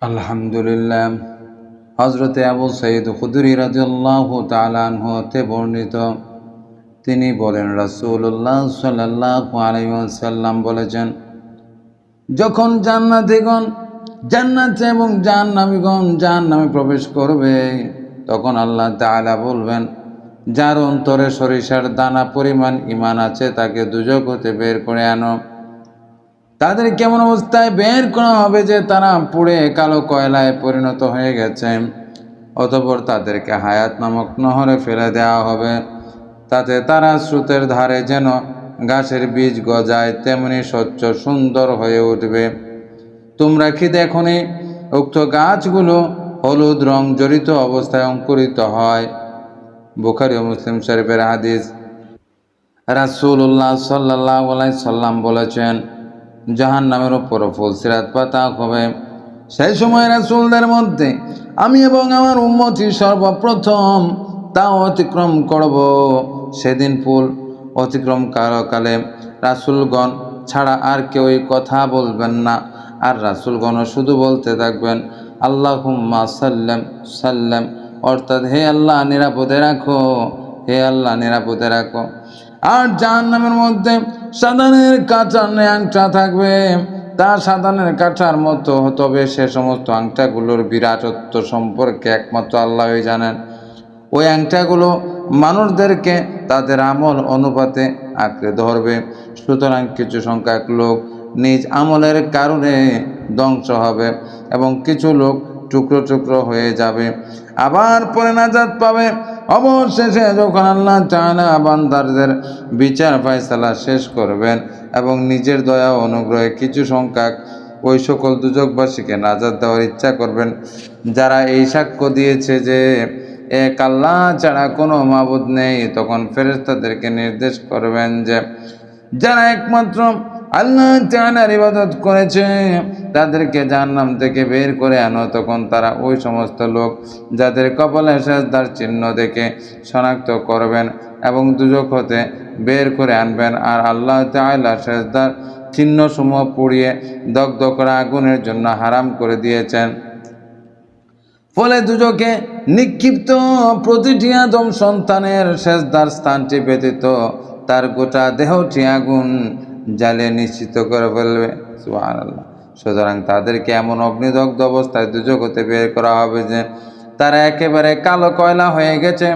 আলহামদুলিল্লাহ। হযরতে আবু সাঈদ খুদরি রাদিয়াল্লাহু তাআলা আনহু হতে বর্ণিত, তিনি বলেন, রাসূলুল্লাহ সাল্লাল্লাহু আলাইহি ওয়াসাল্লাম বলেছেন, যখন জান্নাতীগণ জান্নাতে এবং জাহান্নামীগণ জাহান্নামে প্রবেশ করবে, তখন আল্লাহ তাআলা বলবেন, যার অন্তরে সরিষার দানা পরিমাণ ঈমান আছে তাকে দুজক হতে বের করে আনো। তাদের কেমন অবস্থায় বের করা হবে যে তারা পুড়ে কালো কয়লায় পরিণত হয়ে গেছে। অতঃপর তাদেরকে হায়াত নামক নহরে ফেলে দেওয়া হবে, তাতে তারা স্রোতের ধারে যেন গাছের বীজ গজায় তেমনি স্বচ্ছ সুন্দর হয়ে উঠবে। তোমরা কি দেখনি উক্ত গাছগুলো হলুদ রং জড়িত অবস্থায় অঙ্কুরিত হয়? বুখারী ও মুসলিম শরীফের হাদিস। রাসূলুল্লাহ সাল্লাল্লাহু আলাইহি সাল্লাম বলেছেন, জাহান্নামের উপর ফুলসিরাত পাতা হবে। সেই সময় রাসূলদের মধ্যে আমি এবং আমার উম্মতি সর্বপ্রথম তা অতিক্রম করব। সেদিন পুল অতিক্রম কালে রাসূলগণ ছাড়া আর কেউই কথা বলবেন না, আর রাসূলগণও শুধু বলতে থাকবেন, আল্লাহুম্মা সাল্লাম সাল্লাম, অর্থাৎ হে আল্লাহ নিরাপদে রাখো, হে আল্লাহ নিরাপদে রাখো। আর জাহান্নামের মধ্যে সাধানের কাঁটার আংটা থাকবে, তা সাধানের কাঁটার মতো, তবে সে সমস্ত আংটাগুলোর বিরাটত্ব সম্পর্কে একমাত্র আল্লাহই জানেন। ওই আংটাগুলো মানুষদেরকে তাদের আমল অনুপাতে আঁকড়ে ধরবে। সুতরাং কিছু সংখ্যক লোক নিজ আমলের কারণে ধ্বংস হবে এবং কিছু লোক টুকরো টুকরো হয়ে যাবে, আবার পরে নাজাত পাবে। অবশেষে যখন আল্লাহ তাআলা বান্দাদের বিচার ফায়সালা শেষ করবেন এবং নিজের দয়া ও অনুগ্রহে কিছু সংখ্যক ওই সকল দুজকবাসীকে নাজাত দেওয়ার ইচ্ছা করবেন, যারা এই সাক্ষ্য দিয়েছে যে এক আল্লাহ ছাড়া কোনো মাবুদ নেই, তখন ফেরেশতাদেরকে নির্দেশ করবেন যে যারা একমাত্র আল্লাহ তাআলার ইবাদত করেছে তাদেরকে জাহান্নাম থেকে বের করে আনো। তখন তারা ওই সমস্ত লোক যাদের কপালে সেজদার চিহ্ন দেখে শনাক্ত করবেন এবং দুজক হতে বের করে আনবেন। আর আল্লাহ তাআলা সেজদার চিহ্নসমূহ পুড়িয়ে দগ্ধ করা আগুনের জন্য হারাম করে দিয়েছেন। ফলে দুজকে নিক্ষিপ্ত প্রতিটি আদম সন্তানের সেজদার স্থানটি ব্যতীত তার গোটা দেহটি আগুন জ্বালিয়ে নিশ্চিত করে ফেলবে। সুবহানাল্লাহ। সুতরাং তাদেরকে এমন অগ্নিদগ্ধ অবস্থায় দুজক হতে বের করা হবে যে তারা একেবারে কালো কয়লা হয়ে গেছে।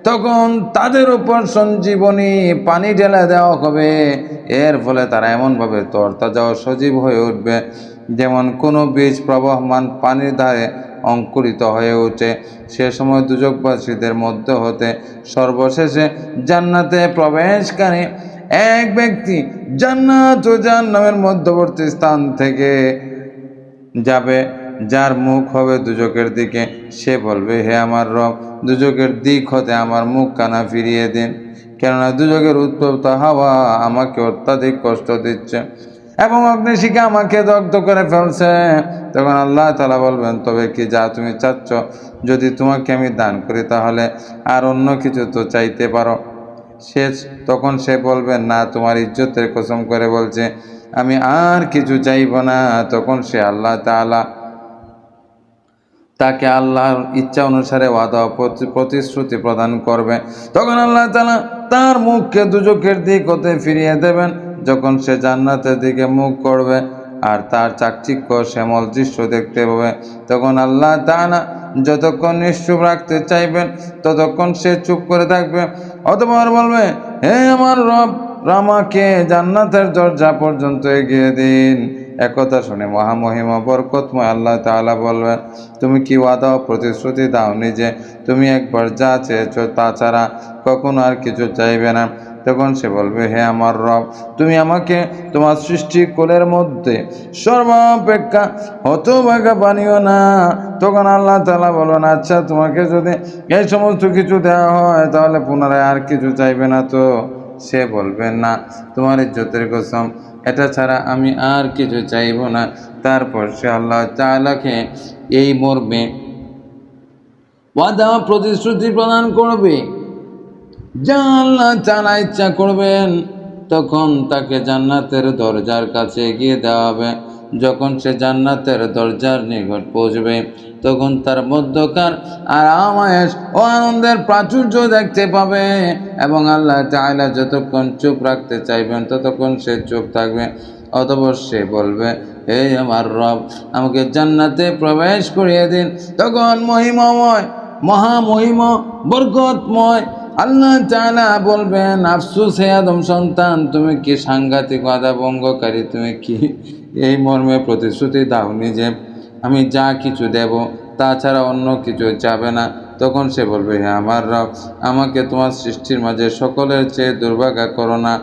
তখন তাদের উপর সঞ্জীবনী পানি ঢেলে দেওয়া হবে। এর ফলে তারা এমনভাবে তরতাজা ও সজীব হয়ে উঠবে যেমন কোনো বীজ প্রবহমান পানির ধারে অঙ্কুরিত হয়ে ওঠে। সে সময় দুজকবাসীদের মধ্য হতে সর্বশেষে জান্নাতে প্রবেশকারী এক ব্যক্তি জান্নাত ও জাহান্নামের মধ্যবর্তী স্থান থেকে যাবে, যার মুখ হবে দুজকের দিকে। সে বলবে, হে আমার রব, দুজকের দিক হতে আমার মুখ কানা ফিরিয়ে দিন, কেননা দুজকের উত্তপ্ত হাওয়া আমাকে অত্যাধিক কষ্ট দিচ্ছে এবং অগ্নিশিখা আমাকে দগ্ধ করে ফেলছে। তখন আল্লাহ তাআলা বলবেন, তবে কি যা তুমি চাচ্ছ যদি তোমাকে আমি দান করি তাহলে আর অন্য কিছু তো চাইতে পারো। তখন সে বলবে, না, তোমার ইজ্জতের কসম করে বলছে আমি আর কিছু চাইব না। তখন সে আল্লাহ তাআলা তাকে আল্লাহর ইচ্ছা অনুসারে ওয়াদা প্রতিশ্রুতি প্রদান করবে। তখন আল্লাহ তাআলা তার মুখকে দুজকের দিক হতে ফিরিয়ে দেবেন। যখন সে জান্নাতের দিকে মুখ করবে আর তার চাকচিক্য শ্যামল দৃশ্য দেখতে পাবে, তখন আল্লাহ তাআলা যতক্ষণ নিশ্চুপ রাখতে চাইবেন ততক্ষণ সে চুপ করে থাকবে। অতঃপর বলবে, হে আমার রব, আমাকে জান্নাতের দরজা পর্যন্ত এগিয়ে দিন। একথা শুনে মহামহিমা বরকতময় আল্লাহ তাআলা বলবেন, তুমি কি ওয়াদা ও প্রতিশ্রুতি দাওনি যে তুমি একবার যা চেয়েছ তা ছাড়া কখনো আর কিছু চাইবে না? তখন সে বলবে, হে আমার রব, তুমি আমাকে তোমার সৃষ্টি কোলের মধ্যে সর্বাপেক্ষা হতভাগা বানিও না। তখন আল্লাহ তাআলা বলবেন, আচ্ছা, তোমাকে যদি এই সমস্ত কিছু দেওয়া হয় তাহলে পুনরায় আর কিছু চাইবে না তো? সে বলবে, না, তোমার ইজ্জতের কসম, এটা ছাড়া আমি আর কিছু চাইব না। তারপর সে আল্লাহ তাআলাকে এই মর্মে ওয়াদা প্রতিশ্রুতি প্রদান করবে, যা আল্লাহ তাআলা ইচ্ছা করবেন। তখন তাকে জান্নাতের দরজার কাছে এগিয়ে দেওয়া হবে। যখন সে জান্নাতের দরজার নিকট পৌঁছবে তখন তার মধ্যকার আরাম আয়েশ ও আনন্দের প্রাচুর্য দেখতে পাবে এবং আল্লাহ তাআলা যতক্ষণ চুপ রাখতে চাইবেন ততক্ষণ সে চুপ থাকবে। অতঃপর সে বলবে, হে আমার রব, আমাকে জান্নাতে প্রবেশ করিয়ে দিন। তখন মহিমাময়, মহামহিম, বরকতময় আল্লাহ তাআলা বলবেন, আফসোস হে আদম সন্তান, তুমি কি সাংঘাতিক বাধা ভঙ্গকারী, তুমি কি এই মর্মে প্রতিশ্রুতি দাওনি যে আমি যা কিছু দেব তাছাড়া অন্য কিছু চাবে না? তখন সে বলবে, হে আমার রব, আমাকে তোমার সৃষ্টির মাঝে সকলের চেয়ে দুর্ভাগা করো না।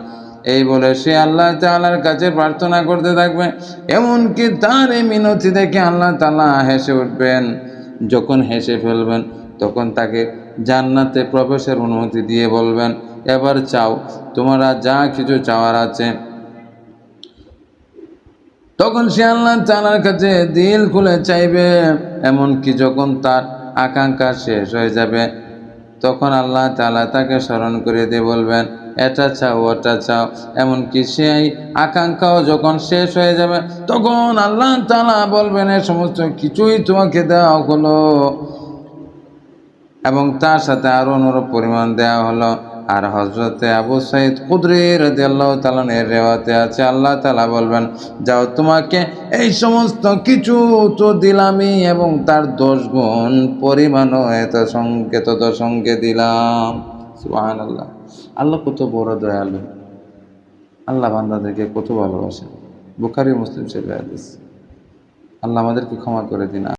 এই বলে সে আল্লাহ তাআলার কাছে প্রার্থনা করতে থাকবে। এমনকি তার এই মিনতি দেখে আল্লাহ তাআলা হেসে উঠবেন। যখন হেসে ফেলবেন তখন তাকে জান্নাতে প্রবেশের অনুমতি দিয়ে বলবেন, এবার চাও, তোমরা যা কিছু চাওয়ার আছে। তখন সে আল্লাহ তাআলার কাছে দিল খুলে চাইবে। এমনকি যখন তার আকাঙ্ক্ষা শেষ হয়ে যাবে তখন আল্লাহ তাআলা তাকে স্মরণ করে দিয়ে বলবেন, এটা চাও, ওটা চাও। এমনকি সেই আকাঙ্ক্ষাও যখন শেষ হয়ে যাবে তখন আল্লাহ তাআলা বলবেন, এ সমস্ত কিছুই তোমাকে দেওয়া হলো এবং তার সাথে আরও অনুরূপ পরিমাণ দেওয়া হলো। আর হযরতে আবু সাঈদ খুদরি রাদিয়াল্লাহু তাআলা এর রিওয়ায়াতে আছে, আল্লাহ তাআলা বলবেন, যাও, তোমাকে এই সমস্ত কিছু তো দিলামই এবং তার 10 গুণ পরিমাণও তত সঙ্গে দিলাম। সুবহানাল্লাহ। আল্লাহ কত বড় দয়ালু, আল্লাহ বান্দাদেরকে কত ভালোবাসেন। বুখারী মুসলিম শরীফের হাদিস। আল্লাহ আমাদেরকে ক্ষমা করে দিন।